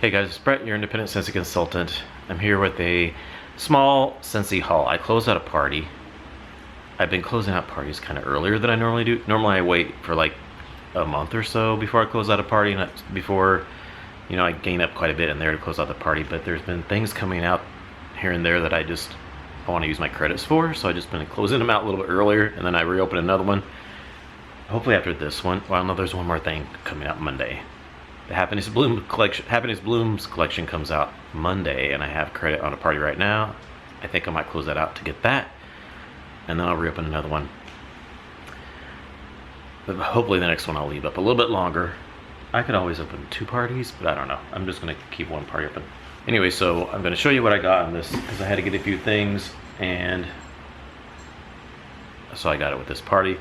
Hey guys, it's Brett, your independent Scentsy consultant. I'm here with a small Scentsy haul. I closed out a party. I've been closing out parties kind of earlier than I normally do. Normally I wait for like a month or so before I close out a party, and before, you know, I gain up quite a bit in there to close out the party. But there's been things coming out here and there that I want to use my credits for, so I just been closing them out a little bit earlier, and then I reopen another one. Hopefully after this one. Well, no, there's one more thing coming out Monday. The Happiness Blooms collection comes out Monday, and I have credit on a party right now. I think I might close that out to get that, and then I'll reopen another one. But hopefully the next one I'll leave up a little bit longer. I could always open 2 parties, but I don't know. I'm just gonna keep 1 party open. Anyway, so I'm gonna show you what I got on this, because I had to get a few things, and so I got it with this party.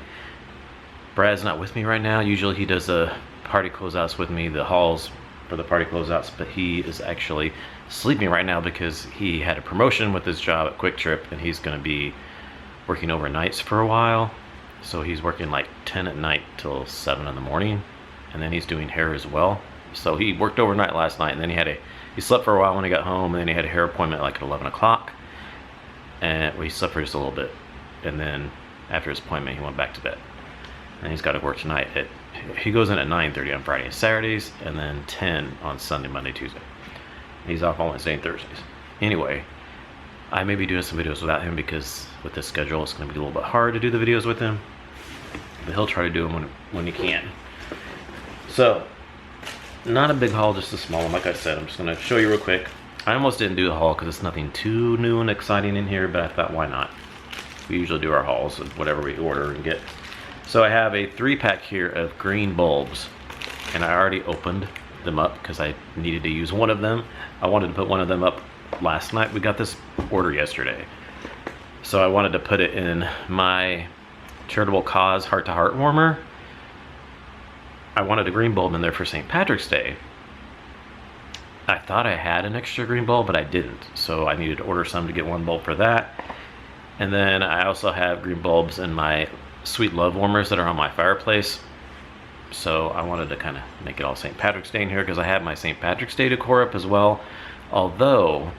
Brad's not with me right now. Usually he does a party closeouts with me, the hauls for the party closeouts, but he is actually sleeping right now because he had a promotion with his job at Quick Trip, and he's going to be working overnights for a while. So he's working like 10 at night till 7 in the morning, and then he's doing hair as well. So he worked overnight last night, and then he slept for a while when he got home, and then he had a hair appointment like at 11 o'clock, and he slept for just a little bit, and then after his appointment he went back to bed, and he's got to work tonight. He goes in at 9:30 on Friday and Saturdays, and then 10 on Sunday, Monday, Tuesday. He's off on Wednesday and Thursdays. Anyway, I may be doing some videos without him because with this schedule it's going to be a little bit hard to do the videos with him, but he'll try to do them when he can. So, not a big haul, just a small one. Like I said, I'm just going to show you real quick. I almost didn't do the haul because it's nothing too new and exciting in here, but I thought, why not? We usually do our hauls of whatever we order and get. So I have a 3-pack here of green bulbs, and I already opened them up because I needed to use one of them. I wanted to put one of them up last night. We got this order yesterday, so I wanted to put it in my charitable cause heart-to-heart warmer. I wanted a green bulb in there for St. Patrick's Day. I thought I had an extra green bulb, but I didn't, so I needed to order some to get 1 bulb for that. And then I also have green bulbs in my Sweet Love warmers that are on my fireplace. So I wanted to kind of make it all St. Patrick's Day in here because I have my St. Patrick's Day decor up as well. Although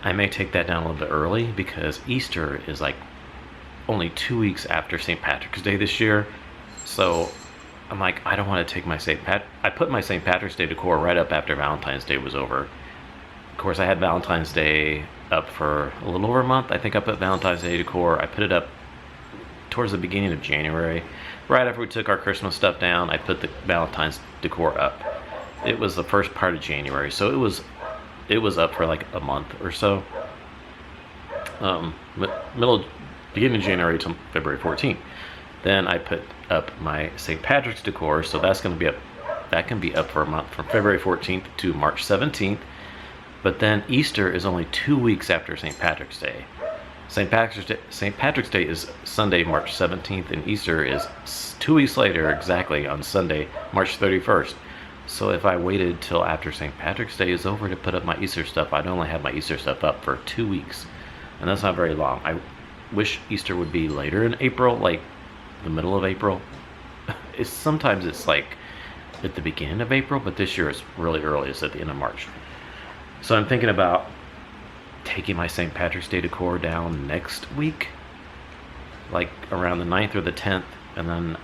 I may take that down a little bit early because Easter is like only 2 weeks after St. Patrick's Day this year. So I'm like, I don't want to take my I put my St. Patrick's Day decor right up after Valentine's Day was over. Of course, I had Valentine's Day up for a little over a month. I think I put Valentine's Day decor. I put it up towards the beginning of January. Right after we took our Christmas stuff down, I put the Valentine's decor up. It was the first part of January, so it was up for like a month or so. Beginning of January to February 14th. Then I put up my St. Patrick's decor, so that's going to be up. That can be up for a month from February 14th to March 17th. But then Easter is only 2 weeks after St. Patrick's Day. St. Patrick's Day is Sunday, March 17th, and Easter is 2 weeks later, exactly on Sunday, March 31st. So if I waited till after St. Patrick's Day is over to put up my Easter stuff, I'd only have my Easter stuff up for 2 weeks, and that's not very long. I wish Easter would be later in April, like the middle of April. Sometimes it's like at the beginning of April, but this year it's really early. It's at the end of March. So I'm thinking about taking my St. Patrick's Day decor down next week, like around the 9th or the 10th, and then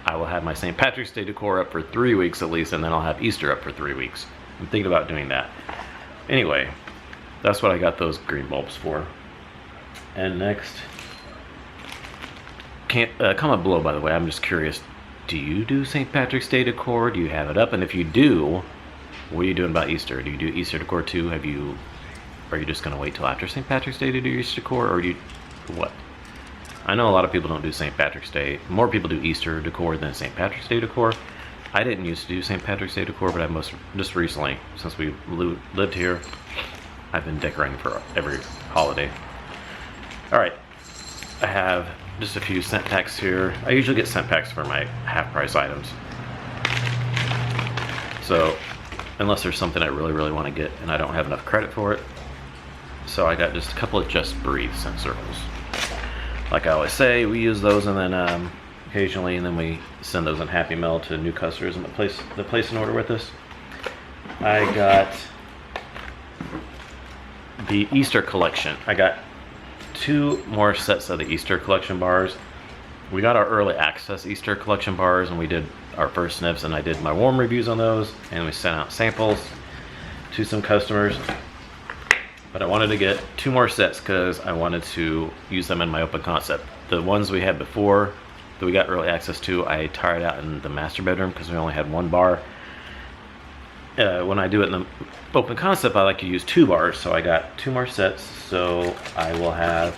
I will have my St. Patrick's Day decor up for 3 weeks at least, and then I'll have Easter up for 3 weeks. I'm thinking about doing that. Anyway, that's what I got those green bulbs for. And next, comment below, by the way, I'm just curious, do you do St. Patrick's Day decor? Do you have it up? And if you do, what are you doing about Easter? Do you do Easter decor too? Are you just going to wait till after St. Patrick's Day to do Easter decor, or do you, what? I know a lot of people don't do St. Patrick's Day. More people do Easter decor than St. Patrick's Day decor. I didn't used to do St. Patrick's Day decor, but just recently, since we lived here, I've been decorating for every holiday. Alright, I have just a few scent packs here. I usually get scent packs for my half-price items. So, unless there's something I really, really want to get and I don't have enough credit for it. So I got just a couple of Just Breathe scent circles. Like I always say, we use those, and then occasionally, and then we send those in Happy Mail to new customers that place an order with us. I got the Easter collection. I got 2 more sets of the Easter collection bars. We got our early access Easter collection bars and we did our first sniffs, and I did my warm reviews on those, and we sent out samples to some customers. But I wanted to get 2 more sets because I wanted to use them in my open concept. The ones we had before that we got early access to, I tried out in the master bedroom because we only had 1 bar. When I do it in the open concept, I like to use 2 bars, so I got 2 more sets. So I will have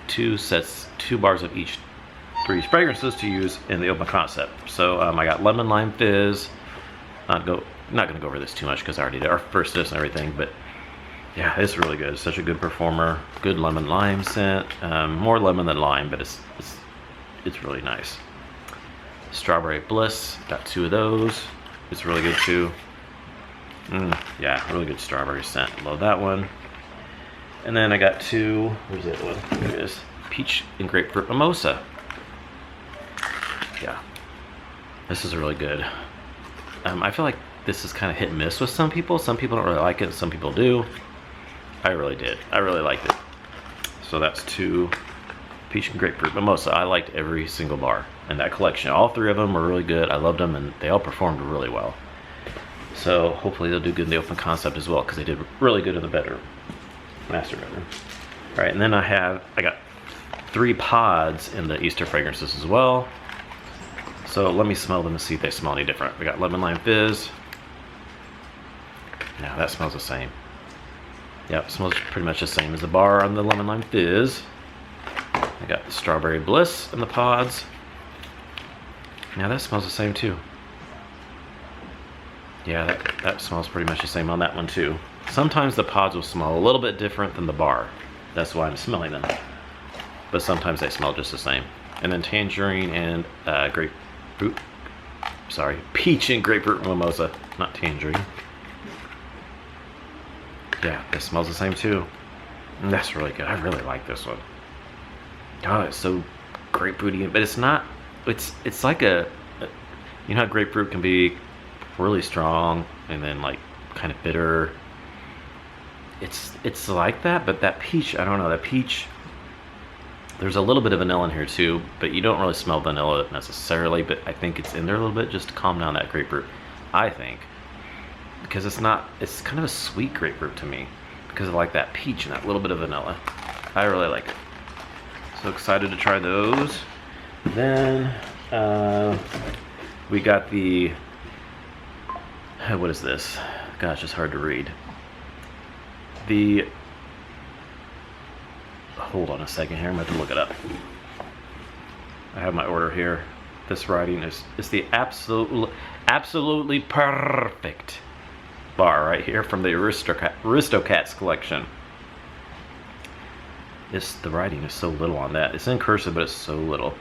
2 sets, 2 bars of each 3 fragrances to use in the open concept. So I got lemon lime fizz. Not gonna go over this too much because I already did our first sniffs and everything, but yeah, it's really good. It's such a good performer. Good lemon lime scent. More lemon than lime, but it's really nice. Strawberry Bliss, got 2 of those. It's really good too. Yeah, really good strawberry scent. Love that one. And then I got 2, where's the other one? There it is. Peach and Grapefruit Mimosa. Yeah, this is really good. I feel like this is kind of hit and miss with some people. Some people don't really like it, some people do. I really did. I really liked it. So that's 2 Peach and Grapefruit Mimosa. I liked every single bar in that collection. All 3 of them were really good. I loved them, and they all performed really well. So hopefully they'll do good in the open concept as well, because they did really good in the bedroom, master bedroom. All right, and then I got 3 pods in the Easter fragrances as well. So let me smell them and see if they smell any different. We got lemon lime fizz. Now that smells the same. Yep, smells pretty much the same as the bar on the lemon lime fizz. I got the strawberry bliss in the pods. Now that smells the same too. Yeah, that smells pretty much the same on that one too. Sometimes the pods will smell a little bit different than the bar. That's why I'm smelling them. But sometimes they smell just the same. And then tangerine and peach and grapefruit mimosa, not tangerine. Yeah, this smells the same too. And that's really good. I really like this one. Oh, it's so grapefruity, but it's not. It's like you know how grapefruit can be really strong and then like kind of bitter. It's like that, but that peach, I don't know, that peach. There's a little bit of vanilla in here too, but you don't really smell vanilla necessarily, but I think it's in there a little bit just to calm down that grapefruit, I think. Because it's kind of a sweet grapefruit to me, because I like that peach and that little bit of vanilla. I really like it. So excited to try those. Then we got the, what is this? Gosh, it's hard to read. Hold on a second here, I'm going to look it up. I have my order here. This writing is the absolutely perfect bar right here from the Aristocats collection. The writing is so little on that. It's in cursive, but it's so little.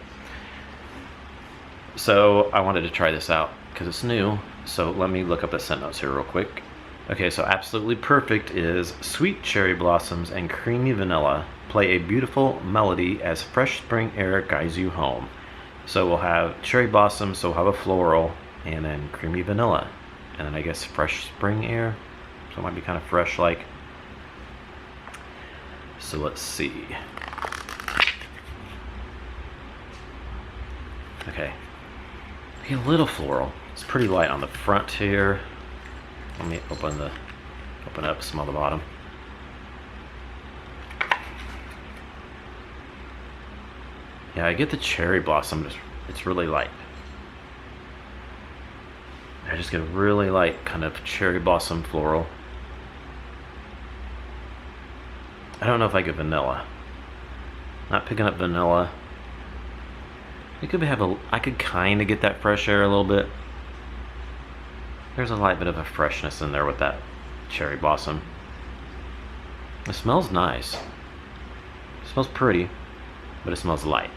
So I wanted to try this out because it's new. So let me look up the scent notes here real quick. Okay, so Absolutely Perfect is sweet cherry blossoms and creamy vanilla play a beautiful melody as fresh spring air guides you home. So we'll have cherry blossoms, so we'll have a floral, and then creamy vanilla. And then I guess fresh spring air. So it might be kind of fresh like. So let's see. Okay. A little floral. It's pretty light on the front here. Let me open up, smell the bottom. Yeah, I get the cherry blossom, it's really light. I just get a really light kind of cherry blossom floral. I don't know if I get vanilla. Not picking up vanilla. I could kind of get that fresh air a little bit. There's a light bit of a freshness in there with that cherry blossom. It smells nice. It smells pretty, but it smells light.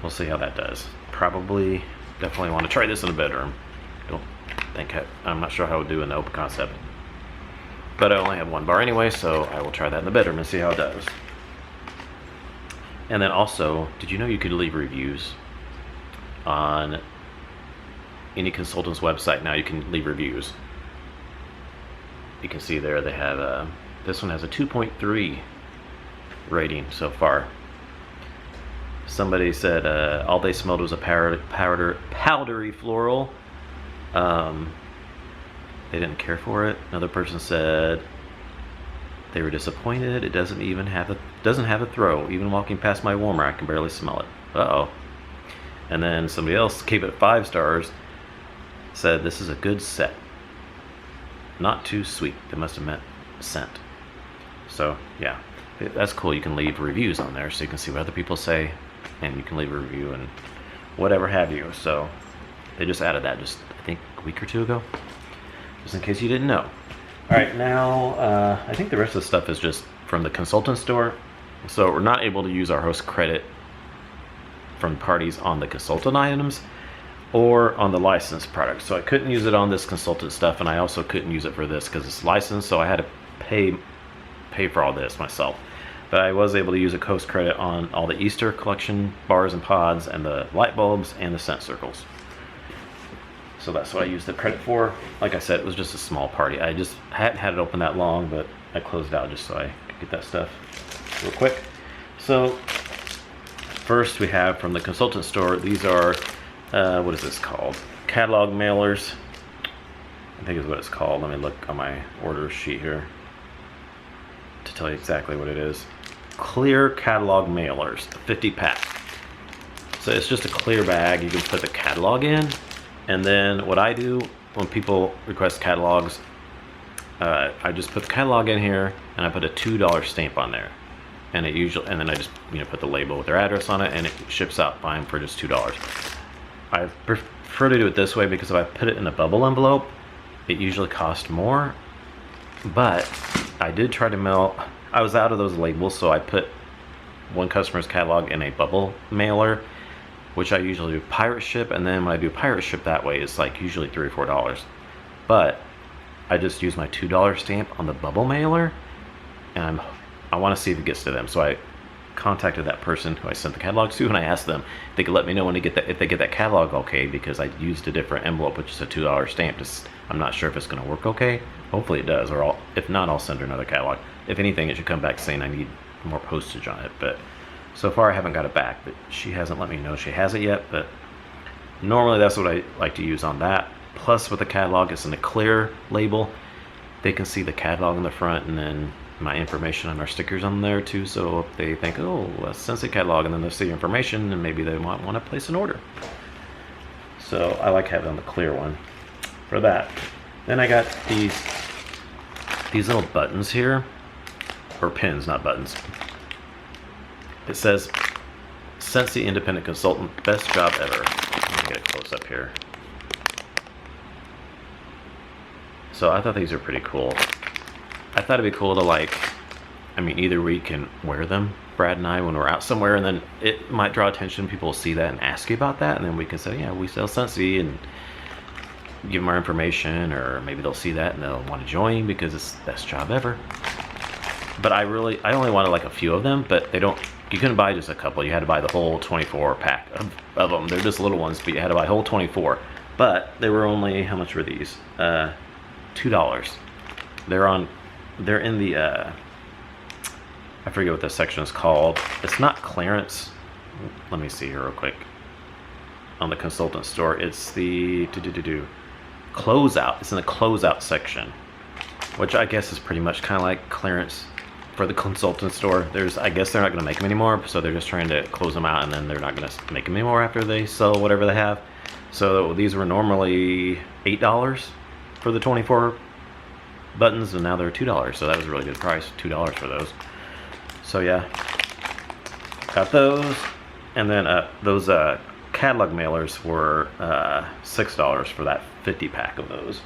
We'll see how that does. Definitely want to try this in the bedroom. I'm not sure how it would do in the open concept. But I only have 1 bar anyway, so I will try that in the bedroom and see how it does. And then also, did you know you could leave reviews on any consultant's website now you can leave reviews. You can see there they have this one has a 2.3 rating so far. Somebody said all they smelled was a powdery floral. They didn't care for it. Another person said they were disappointed. It doesn't have a throw. Even walking past my warmer, I can barely smell it. Uh-oh. And then somebody else gave it 5 stars. Said this is a good set. Not too sweet. They must have meant scent. So yeah, that's cool. You can leave reviews on there so you can see what other people say, and you can leave a review and whatever have you. So they just added that just I think a week or 2 ago, just in case you didn't know. All right, now I think the rest of the stuff is just from the consultant store. So we're not able to use our host credit from parties on the consultant items or on the licensed products. So I couldn't use it on this consultant stuff, and I also couldn't use it for this because it's licensed, so I had to pay for all this myself. But I was able to use a host credit on all the Easter collection bars and pods and the light bulbs and the scent circles. So that's what I used the credit for. Like I said, it was just a small party. I just hadn't had it open that long, but I closed it out just so I could get that stuff real quick. So first we have from the consultant store, these are, what is this called? Catalog mailers, I think is what it's called. Let me look on my order sheet here to tell you exactly what it is. Clear catalog mailers, 50 pack. So it's just a clear bag. You can put the catalog in, and then what I do when people request catalogs, I just put the catalog in here and I put a $2 stamp on there, and and then I just put the label with their address on it, and it ships out fine for just $2. I prefer to do it this way because if I put it in a bubble envelope, it usually costs more. But I did try to mail, I was out of those labels, so I put one customer's catalog in a bubble mailer, which I usually do pirate ship, and then when I do pirate ship that way, it's like usually $3 or $4. But I just use my $2 stamp on the bubble mailer, and I want to see if it gets to them. So I contacted that person who I sent the catalog to, and I asked them if they could let me know when they get that, if they get that catalog okay, because I used a different envelope, which is a $2 stamp. I'm not sure if it's going to work okay. Hopefully it does, or if not, I'll send her another catalog. If anything, it should come back saying I need more postage on it. But so far I haven't got it back, but she hasn't let me know she has it yet. But normally that's what I like to use on that. Plus with the catalog, it's in a clear label. They can see the catalog in the front, and then my information on our stickers on there too. So if they think, oh, a Scentsy catalog, and then they'll see your information, and maybe they might want to place an order. So I like having the clear one for that. Then I got these little buttons here, or pins, not buttons. It says Scentsy Independent Consultant, best job ever. Let me get a close up here. So I thought these are pretty cool. I thought it'd be cool to either we can wear them, Brad and I, when we're out somewhere, and then it might draw attention. People will see that and ask you about that, and then we can say, yeah, we sell Scentsy, and give them our information, or maybe they'll see that and they'll want to join because it's the best job ever. But I only wanted like a few of them, but you couldn't buy just a couple. You had to buy the whole 24 pack of them. They're just little ones, but you had to buy a whole 24. But they were only, how much were these? $2. They're in the, I forget what this section is called. It's not clearance. Let me see here real quick. On the consultant store, it's the Closeout. It's in the Closeout section, which I guess is pretty much kind of like clearance for the consultant store. I guess they're not going to make them anymore, so they're just trying to close them out, and then they're not going to make them anymore after they sell whatever they have. So these were normally $8 for the 24 buttons, and now they're $2. So that was a really good price, $2 for those. So yeah, got those, and then those catalog mailers were $6 for that 50 pack of those.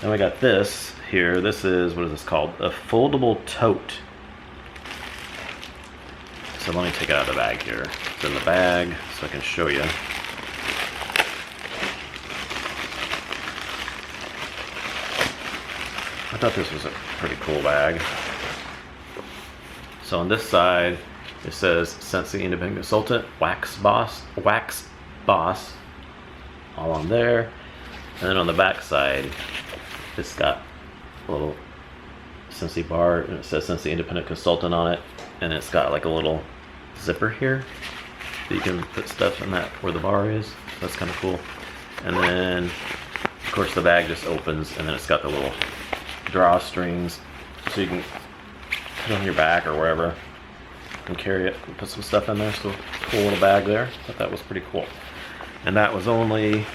Then we got this here. This is, what is this called? A foldable tote. So let me take it out of the bag here. It's in the bag so I can show you. I thought this was a pretty cool bag. So on this side, it says Scentsy Independent Consultant, Wax Boss all on there. And then on the back side, it's got a little Scentsy bar, and it says Scentsy Independent Consultant on it, and it's got like a little zipper here that you can put stuff in that where the bar is. That's kind of cool. And then of course the bag just opens, and then it's got the little drawstrings so you can put it on your back or wherever and carry it and put some stuff in there. So cool little bag there. I thought that was pretty cool. And that was only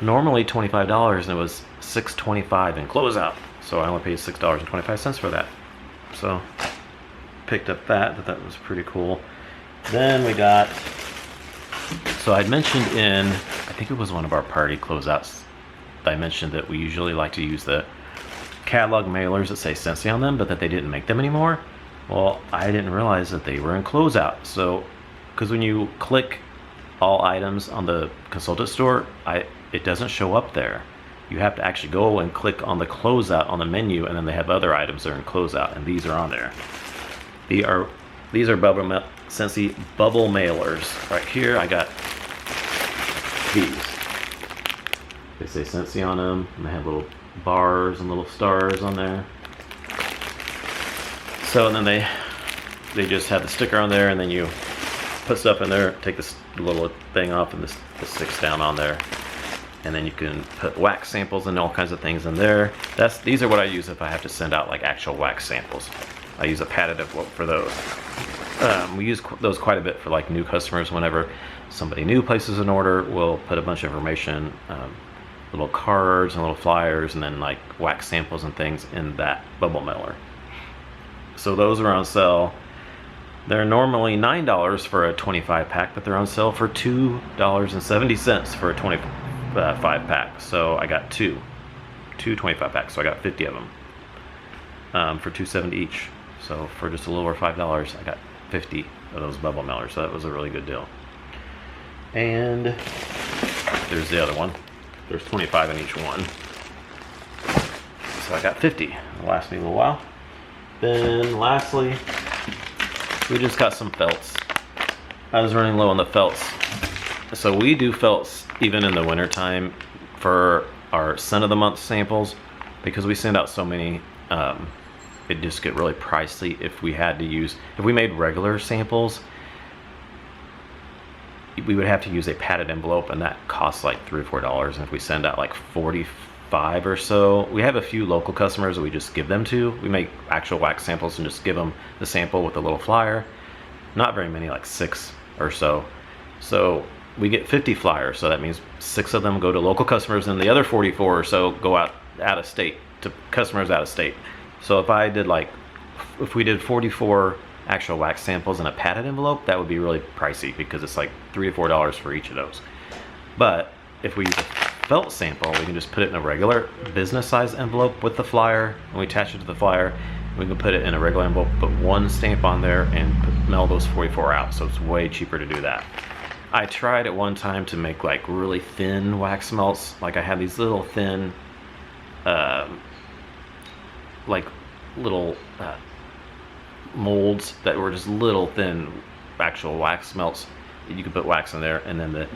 normally $25, and it was $6.25 in Closeout. So I only paid $6.25 for that. So picked up that was pretty cool. Then we got, so I'd mentioned in, I think it was one of our party closeouts, I mentioned that we usually like to use the catalog mailers that say Scentsy on them, but that they didn't make them anymore. Well, I didn't realize that they were in Closeout. So, because when you click all items on the consultant store, it doesn't show up there. You have to actually go and click on the Closeout on the menu, and then they have other items that are in Closeout, and these are on there. These are Scentsy bubble mailers. Right here, I got these. They say Scentsy on them, and they have little bars and little stars on there. So, and then they just have the sticker on there, and then you put stuff in there, take this little thing off, and this sticks down on there. And then you can put wax samples and all kinds of things in there. These are what I use if I have to send out like actual wax samples. I use a padded envelope for those. We use those quite a bit for like new customers. Whenever somebody new places an order, we'll put a bunch of information, little cards and little flyers, and then like wax samples and things in that bubble mailer. So those are on sale. They're normally $9 for a 25 pack, but they're on sale for $2.70 for a 25 pack. So I got two 25 packs, so I got 50 of them for $2.70 each. So for just a little over $5, I got 50 of those bubble mailers. So that was a really good deal. And there's the other one. There's 25 in each one. So I got 50. It'll last me a little while. Then lastly, we just got some felts. I was running low on the felts. So we do felts even in the winter time for our scent of the month samples, because we send out so many, it'd just get really pricey if we made regular samples. We would have to use a padded envelope, and that costs like $3 or $4. And if we send out like 45 or so, we have a few local customers that we just give them to. We make actual wax samples and just give them the sample with a little flyer. Not very many, like 6 or so. So we get 50 flyers, so that means 6 of them go to local customers, and the other 44 or so go out of state to customers out of state. So if we did 44 actual wax samples in a padded envelope, that would be really pricey, because it's like $3 to $4 for each of those. But if we use a felt sample, we can just put it in a regular business size envelope with the flyer, and we attach it to the flyer. We can put it in a regular envelope, put one stamp on there, and mail those 44 out. So it's way cheaper to do that. I tried at one time to make like really thin wax melts. Like I had these little thin, like little molds that were just little thin actual wax melts. You could put wax in there, and then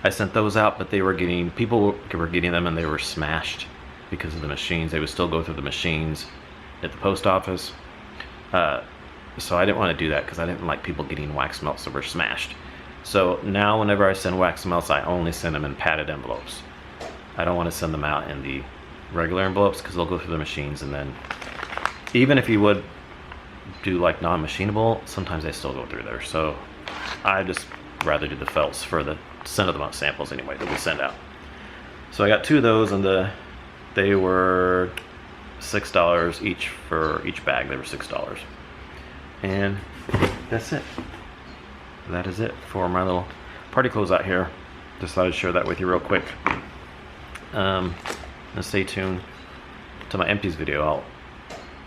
I sent those out, but people were getting them, and they were smashed because of the machines. They would still go through the machines at the post office. So I didn't want to do that, because I didn't like people getting wax melts that were smashed. So now whenever I send wax melts, I only send them in padded envelopes. I don't want to send them out in the regular envelopes, because they'll go through the machines, and then even if you would do like non-machinable, sometimes they still go through there. So I just rather do the felts for the scent of the month samples anyway that we send out. So I got 2 of those, and they were $6 each for each bag. They were $6. And that's it. That is it for my little party closeout here. Just thought I'd share that with you real quick. And stay tuned to my empties video. I'll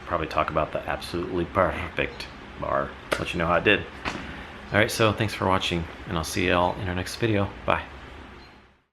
probably talk about the Absolutely Perfect bar. Let you know how I did. Alright, so thanks for watching, and I'll see y'all in our next video. Bye.